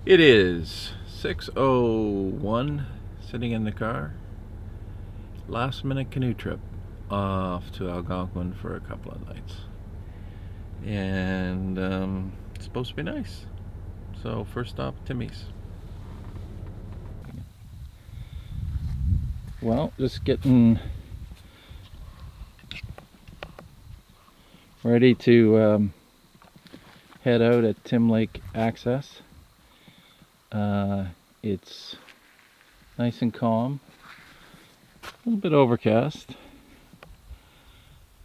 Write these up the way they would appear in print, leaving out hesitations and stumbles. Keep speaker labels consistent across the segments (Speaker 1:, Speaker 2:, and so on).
Speaker 1: It is 6:01, sitting in the car. Last minute canoe trip off to Algonquin for a couple of nights. And it's supposed to be nice. So first stop, Timmy's. Well, just getting ready to head out at Tim Lake Access. It's nice and calm, a little bit overcast.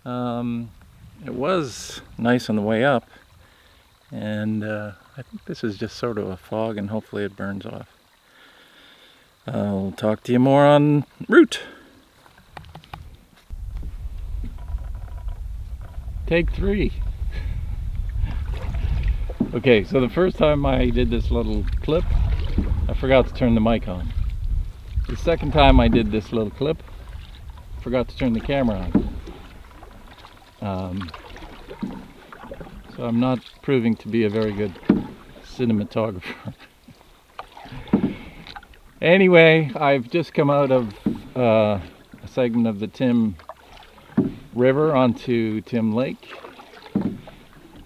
Speaker 1: It was nice on the way up, and I think this is just sort of a fog, and hopefully it burns off. I'll talk to you more en route. Take 3. Okay, so the first time I did this little clip, I forgot to turn the mic on. The second time I did this little clip, I forgot to turn the camera on. So I'm not proving to be a very good cinematographer. Anyway, I've just come out of a segment of the Tim River onto Tim Lake,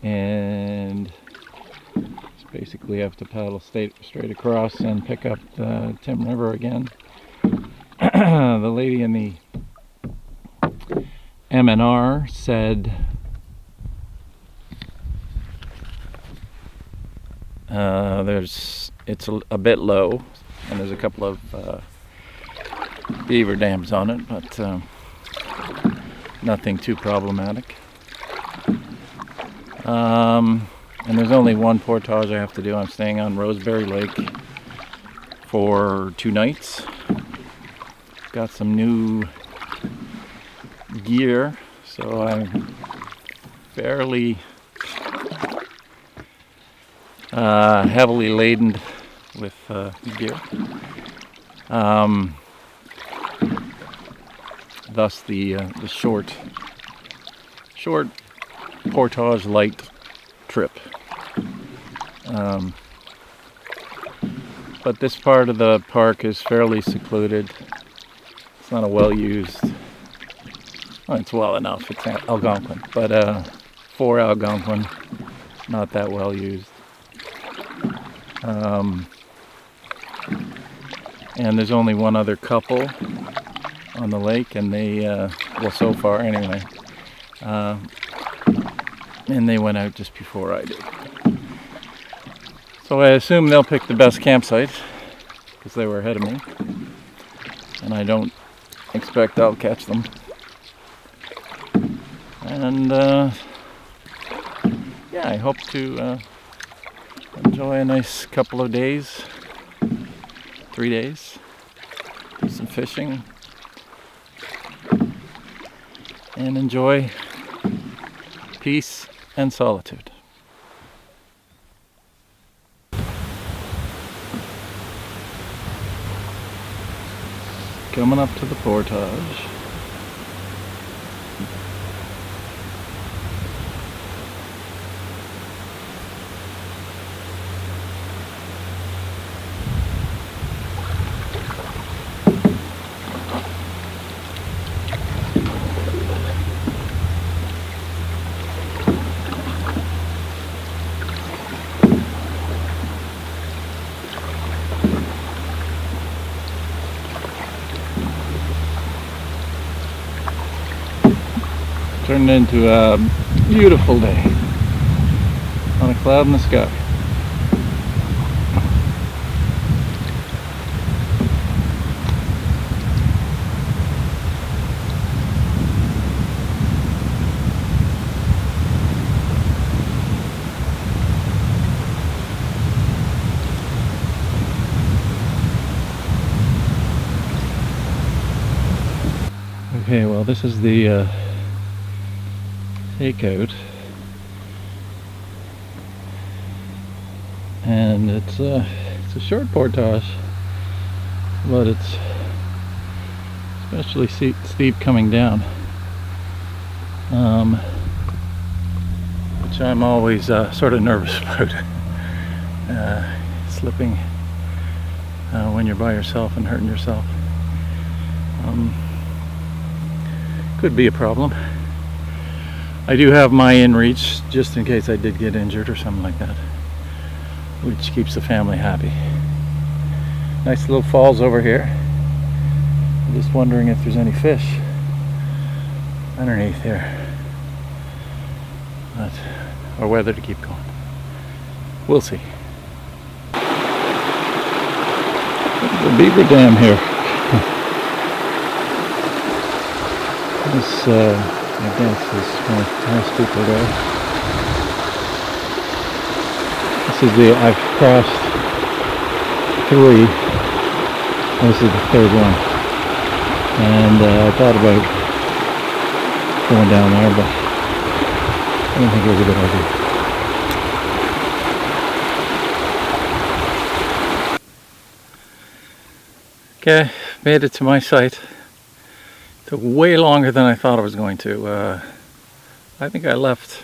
Speaker 1: and basically have to paddle straight across and pick up the Tim River again. The lady in the MNR said it's a bit low, and there's a couple of beaver dams on it, but nothing too problematic. And there's only one portage I have to do. I'm staying on Rosebary Lake for 2 nights. Got some new gear, so I'm fairly heavily laden with gear. Thus the short portage light trip. But this part of the park is fairly secluded. It's not a well-used, well, it's well enough, it's Algonquin, but for Algonquin, not that well used. And there's only one other couple on the lake, and they, well, so far anyway, and they went out just before I did. So I assume they'll pick the best campsite, because they were ahead of me, and I don't expect I'll catch them. And yeah, I hope to enjoy a nice couple of days, 3 days, do some fishing, and enjoy peace and solitude. Coming up to the portage. Turned into a beautiful day on a cloud in the sky. Okay, well, this is the takeout, and it's a short portage, but it's especially steep coming down, which I'm always sort of nervous about. slipping when you're by yourself and hurting yourself. Could be a problem. I do have my inReach just in case I did get injured or something like that, which keeps the family happy. Nice little falls over here. I'm just wondering if there's any fish underneath here, or whether to keep going. We'll see. The beaver dam here. This, I guess, is one most people there. This is I've crossed 3. This is the 3rd one. And I thought about going down there, but I don't think it was a good idea. Okay, made it to my site. Took way longer than I thought it was going to. I think I left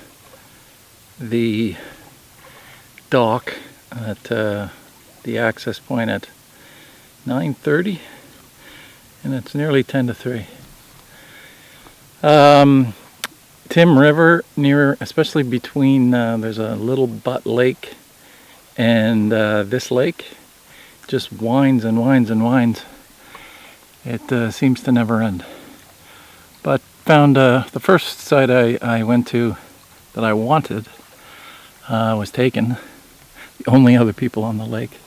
Speaker 1: the dock at the access point at 9:30, and it's nearly 10 to 3. Tim River, especially between, there's a little butt lake and this lake, just winds and winds and winds. It seems to never end. But found the first site I went to that I wanted was taken. The only other people on the lake.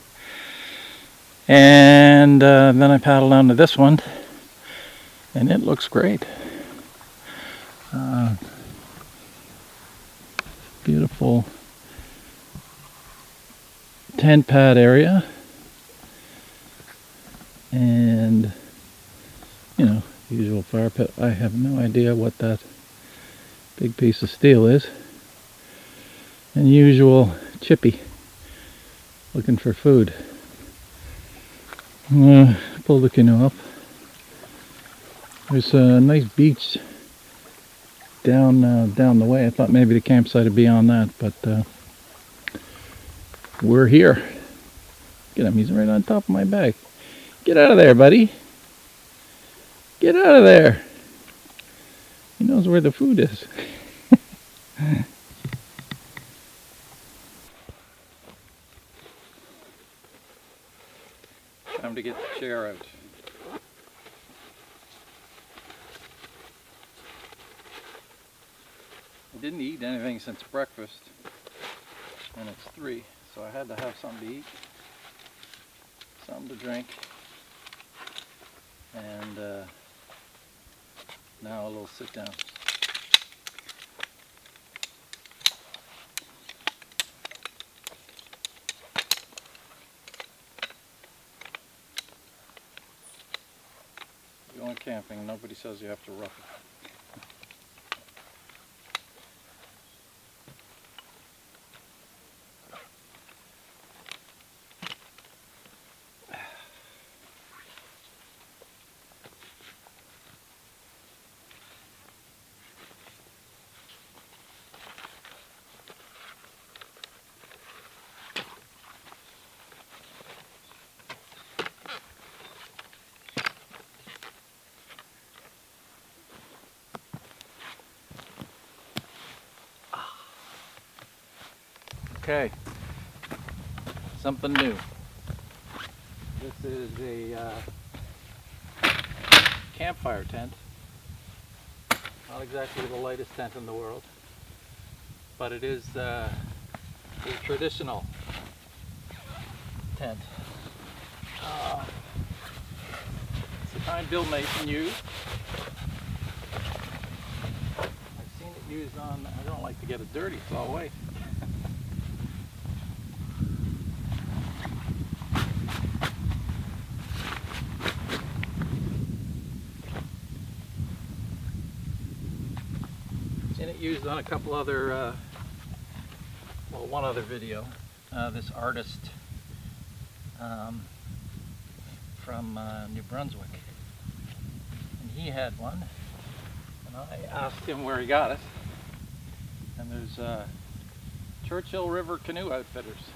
Speaker 1: And then I paddled down to this one, and it looks great. Beautiful tent pad area, and usual fire pit. I have no idea what that big piece of steel is. And usual chippy looking for food. Pull the canoe up. There's a nice beach down the way. I thought maybe the campsite would be on that, but we're here. Get him, he's right on top of my back. Get out of there, buddy. Get out of there. He knows where the food is. Time to get the chair out. I didn't eat anything since breakfast, and it's 3, so I had to have something to eat, something to drink, and now a little sit down. Going camping, nobody says you have to rough it. Okay, something new. This is a campfire tent. Not exactly the lightest tent in the world, but it is a traditional tent. It's the kind Bill Mason used. I've seen it used on, I don't like to get it dirty, so I'll wait. It used on a couple other, one other video. This artist from New Brunswick, and he had one, and I asked him where he got it, and there's Churchill River Canoe Outfitters,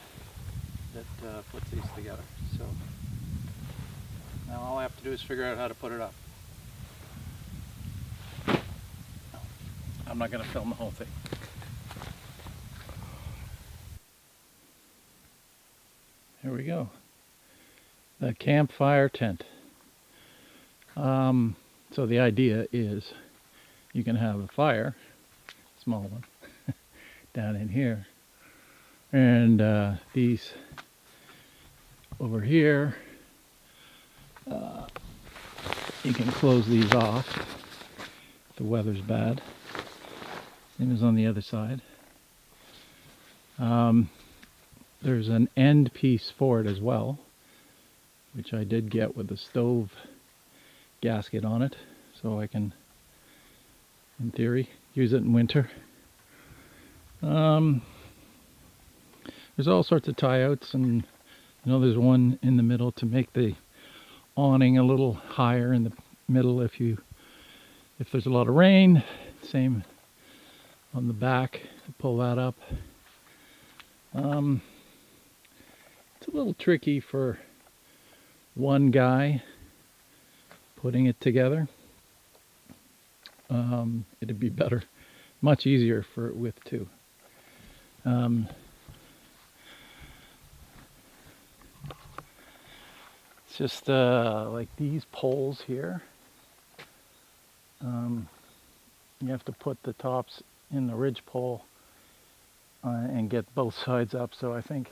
Speaker 1: that puts these together. So now all I have to do is figure out how to put it up. I'm not going to film the whole thing. Here we go. The Campfire Tent. So the idea is you can have a fire, small one, down in here. And these over here, you can close these off if the weather's bad. Same as on the other side. There's an end piece for it as well, which I did get with the stove gasket on it, so I can, in theory, use it in winter. There's all sorts of tie-outs, and there's one in the middle to make the awning a little higher in the middle if there's a lot of rain. Same on the back to pull that up. It's a little tricky for one guy putting it together. It'd be better, much easier with two. It's just like these poles here. You have to put the tops in the ridge pole and get both sides up. So I think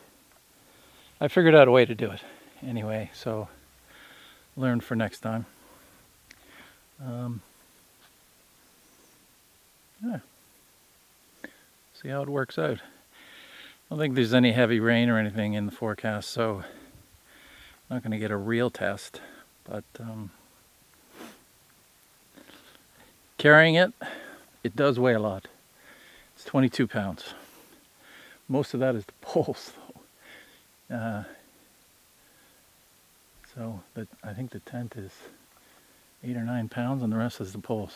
Speaker 1: I figured out a way to do it anyway. So learn for next time. Yeah. See how it works out. I don't think there's any heavy rain or anything in the forecast, so I'm not going to get a real test. But carrying it does weigh a lot. It's 22 pounds. Most of that is the poles, though. So I think the tent is 8 or 9 pounds, and the rest is the poles.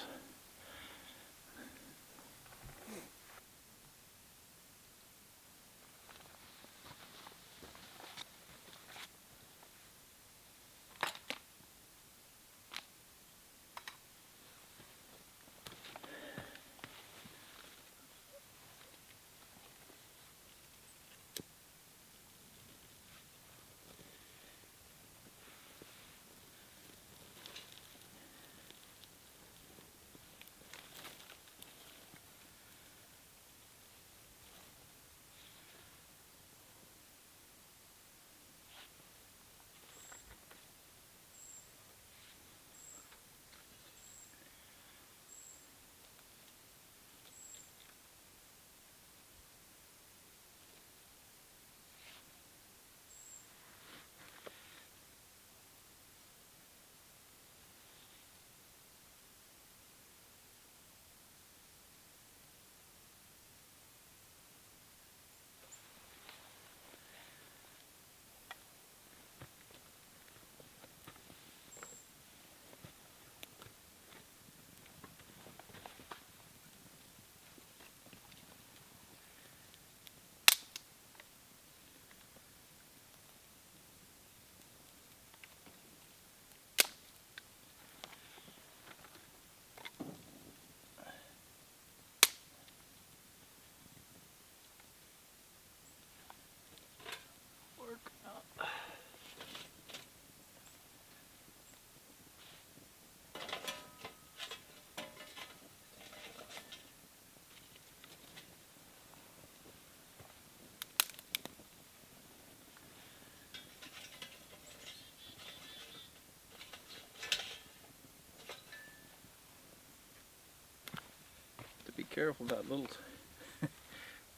Speaker 1: Be careful, that little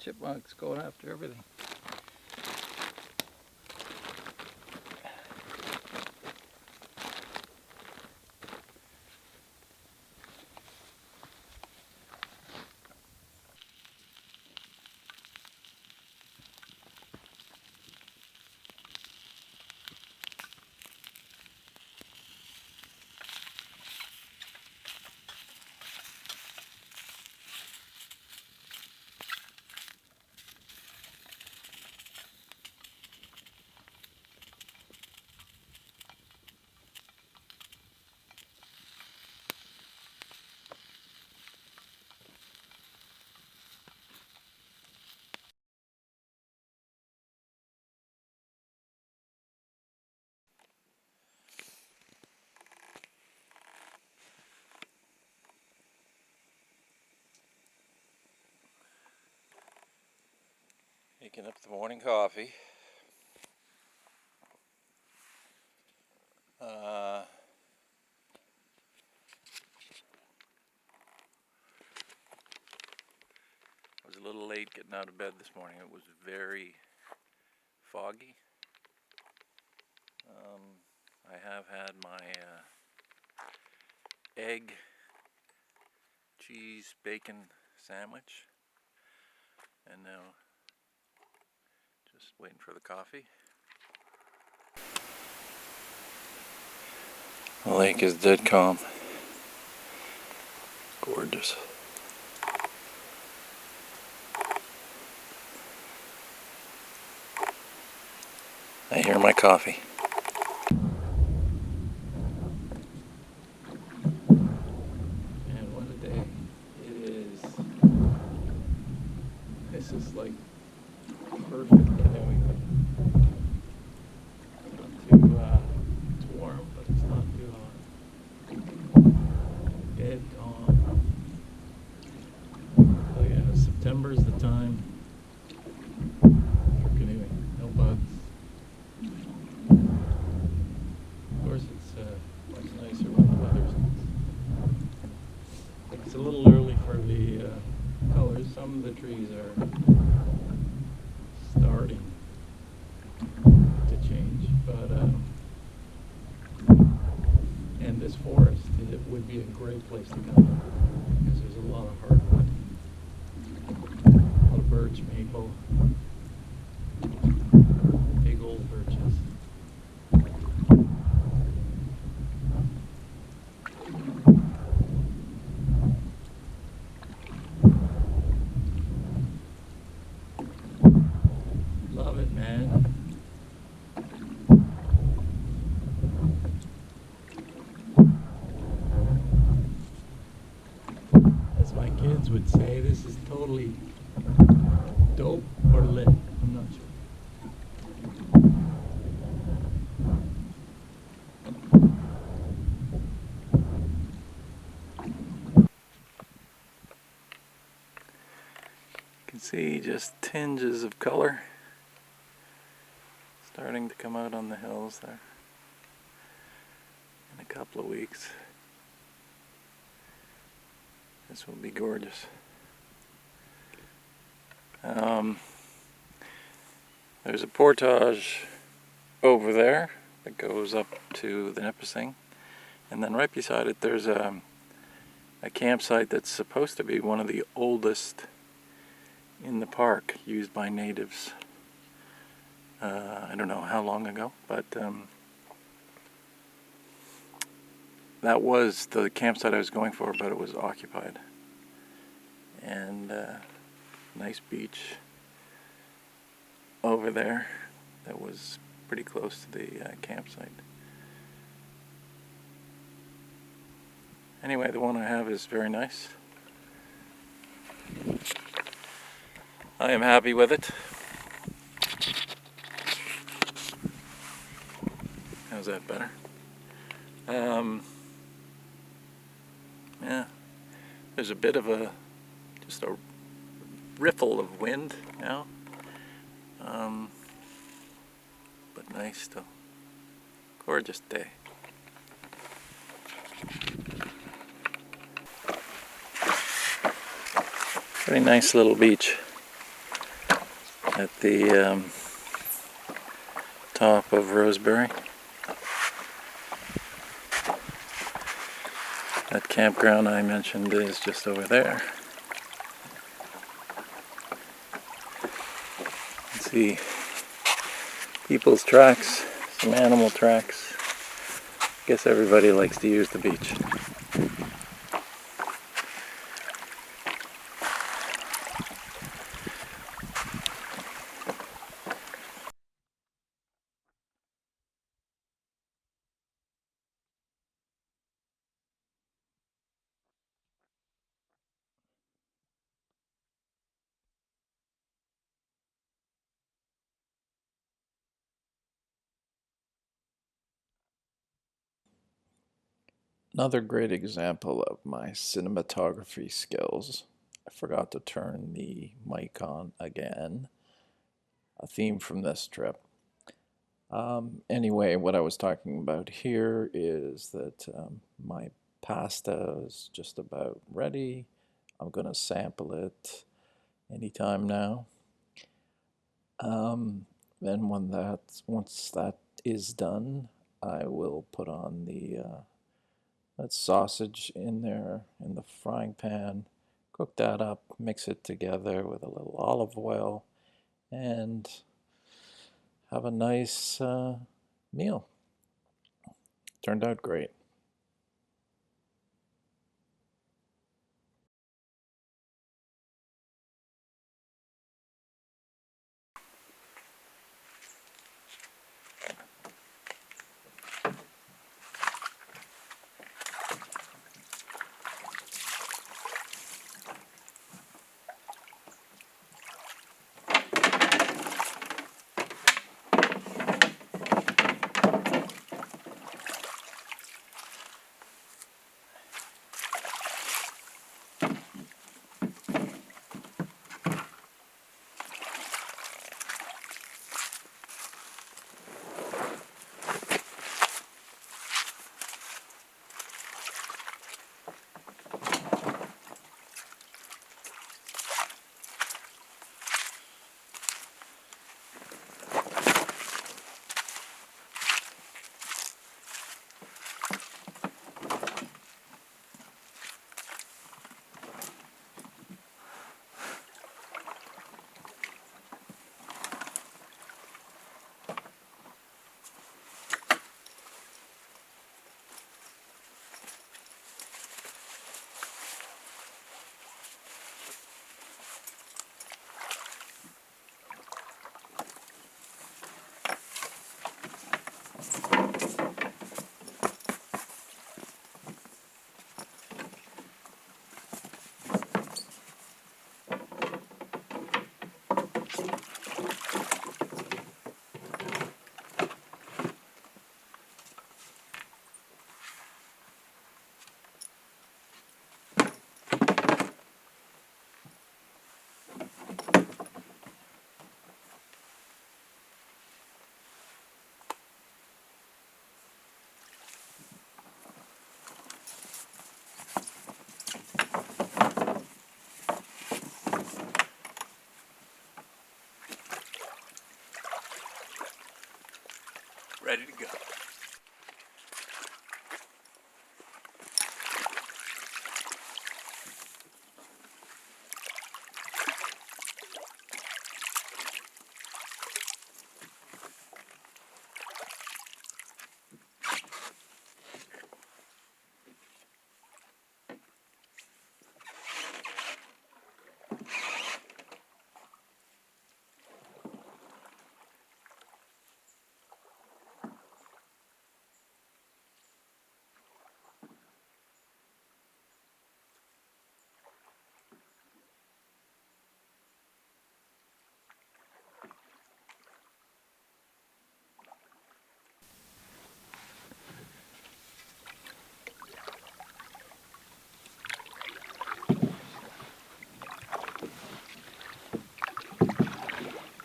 Speaker 1: chipmunk's going after everything. Making up the morning coffee. I was a little late getting out of bed this morning. It was very foggy. I have had my egg, cheese, bacon sandwich, and now just waiting for the coffee. The lake is dead calm. Gorgeous. I hear my coffee. And what a day it is. This is like perfect canoeing. Not too it's warm, but it's not too hot. Dead calm. Oh yeah, September's the time for canoeing. No bugs. Of course, it's much nicer when the weather's nice. It's a little early for the colors. Some of the trees are starting to change, but and this forest, it would be a great place to come because there's a lot of hardwood, a lot of birch, maple, big old birches. Love it, man. As my kids would say, this is totally dope or lit. I'm not sure. You can see just tinges of color starting to come out on the hills there in a couple of weeks. This will be gorgeous. There's a portage over there that goes up to the Nipissing, and then right beside it there's a campsite that's supposed to be one of the oldest in the park, used by natives. I don't know how long ago, but that was the campsite I was going for, but it was occupied. And nice beach over there that was pretty close to the campsite. Anyway, the one I have is very nice. I am happy with it. How's that better? Yeah, there's a bit of just a riffle of wind now, but nice still. Gorgeous day. Very nice little beach at the top of Rosebary. That campground I mentioned is just over there. You can see people's tracks, some animal tracks. I guess everybody likes to use the beach. Another great example of my cinematography skills. I forgot to turn the mic on again. a theme from this trip. Anyway, what I was talking about here is that my pasta is just about ready. I'm going to sample it anytime now. Then once that is done, I will put on that sausage in there in the frying pan, cook that up, mix it together with a little olive oil, and have a nice meal. Turned out great. Ready to go.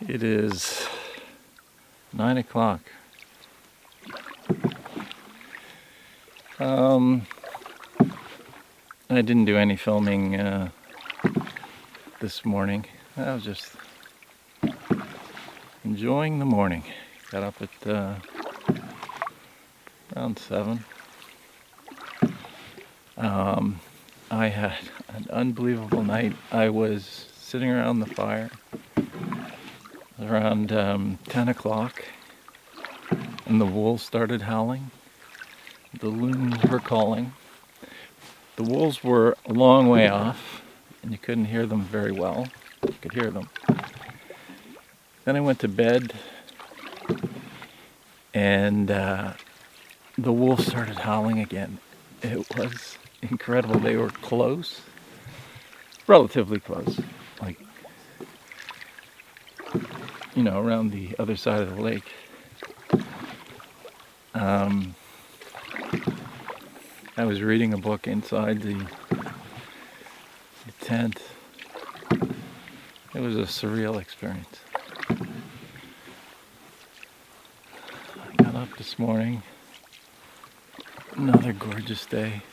Speaker 1: It is 9 o'clock. I didn't do any filming this morning. I was just enjoying the morning. Got up at around 7. I had an unbelievable night. I was sitting around the fire around 10 o'clock, and the wolves started howling. The loons were calling. The wolves were a long way off, and you couldn't hear them very well. You could hear them. Then I went to bed, and the wolves started howling again. It was incredible. They were close, relatively close, like, you know, around the other side of the lake. I was reading a book inside the tent. It was a surreal experience. this morning. Another gorgeous day.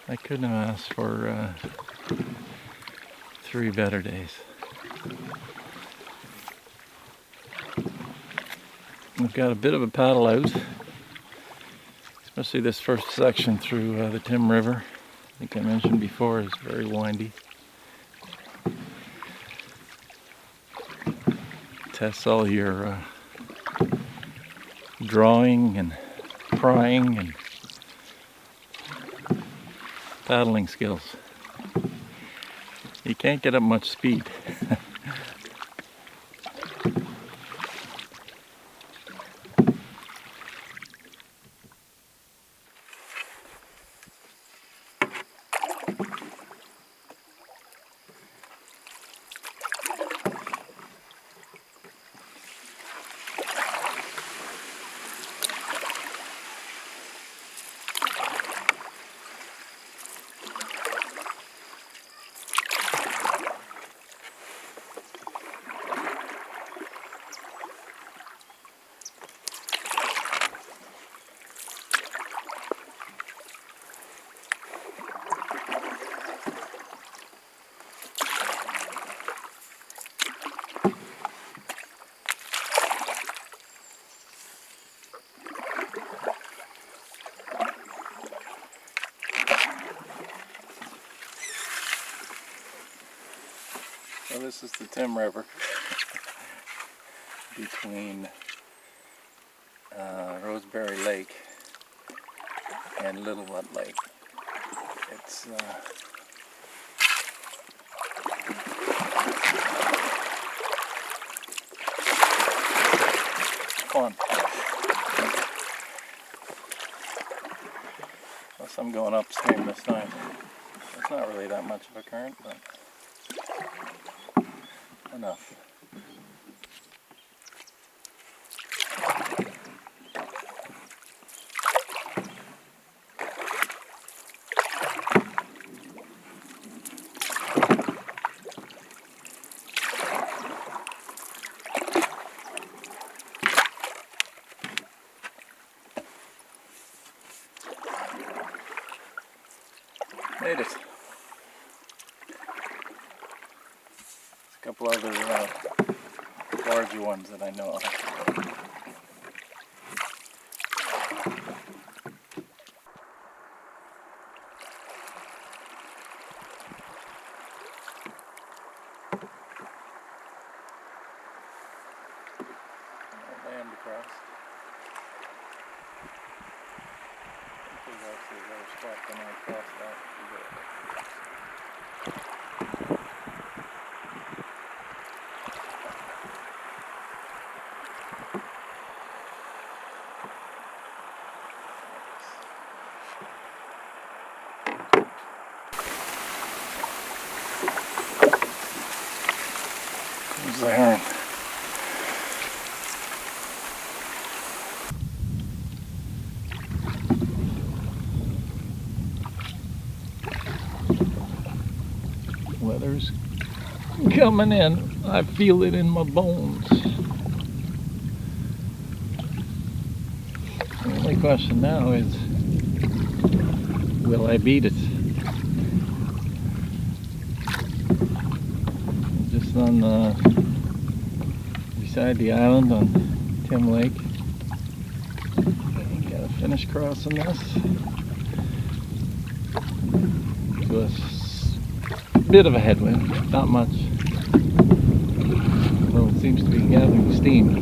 Speaker 1: I couldn't have asked for 3 better days. We've got a bit of a paddle out, especially this first section through the Tim River. I think I mentioned before is very windy. Tests all your drawing and prying and paddling skills. You can't get up much speed. So this is the Tim River between Rosebary Lake and Little Mud Lake. It's fun. Plus I'm going upstream this time. It's not really that much of a current, but enough. Made it. A couple other larger ones that I know of. Land across. I think there's actually a better spot than I crossed that. There's the heron. Weather's coming in. I feel it in my bones. The only question now is, will I beat it? Just on beside the island on Tim Lake. Gotta finish crossing this. To a bit of a headwind, not much. Well, it seems to be gathering steam.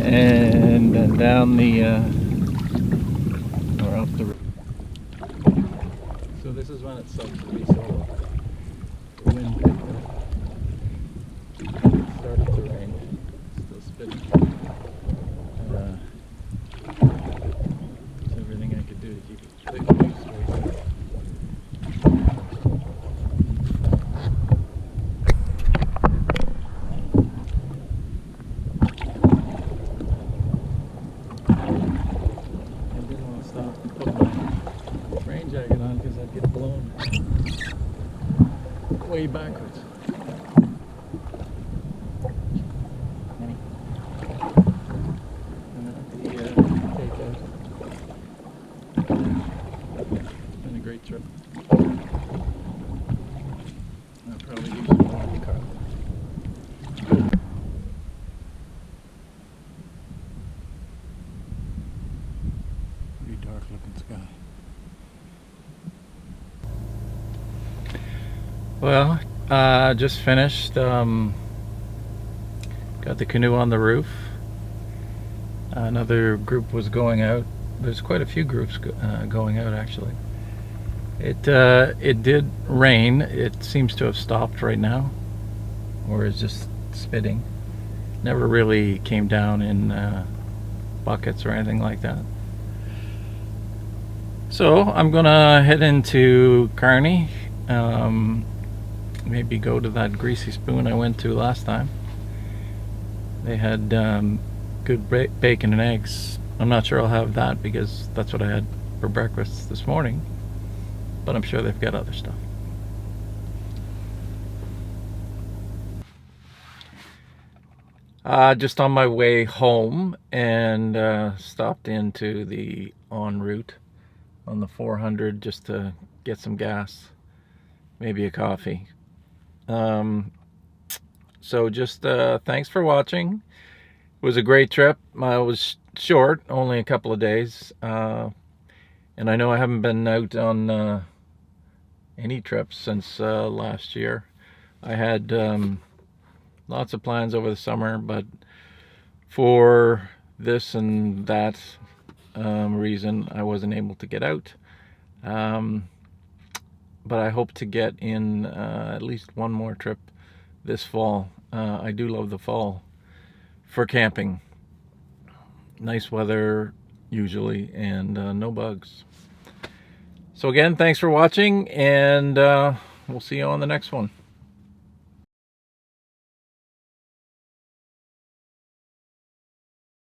Speaker 1: And then down the or up the river. So this is when it sucks to be so the wind picked up. It started to rain. Still spitting. It's everything I could do to keep it straight. Jacket on because I'd get blown way backwards. Well, just finished. Got the canoe on the roof. Another group was going out. There's quite a few groups going out actually. It did rain. It seems to have stopped right now, or is just spitting. Never really came down in buckets or anything like that. So I'm gonna head into Kearney. Maybe go to that Greasy Spoon I went to last time. They had good bacon and eggs. I'm not sure I'll have that because that's what I had for breakfast this morning, but I'm sure they've got other stuff. Just on my way home, and stopped into the en route on the 400 just to get some gas, maybe a coffee. So just thanks for watching. It was a great trip. It was short, only a couple of days, and I know I haven't been out on any trips since last year. I had lots of plans over the summer, but for this and that reason I wasn't able to get out. But I hope to get in at least one more trip this fall. I do love the fall for camping. Nice weather usually, and no bugs. So again, thanks for watching, and we'll see you on the next one.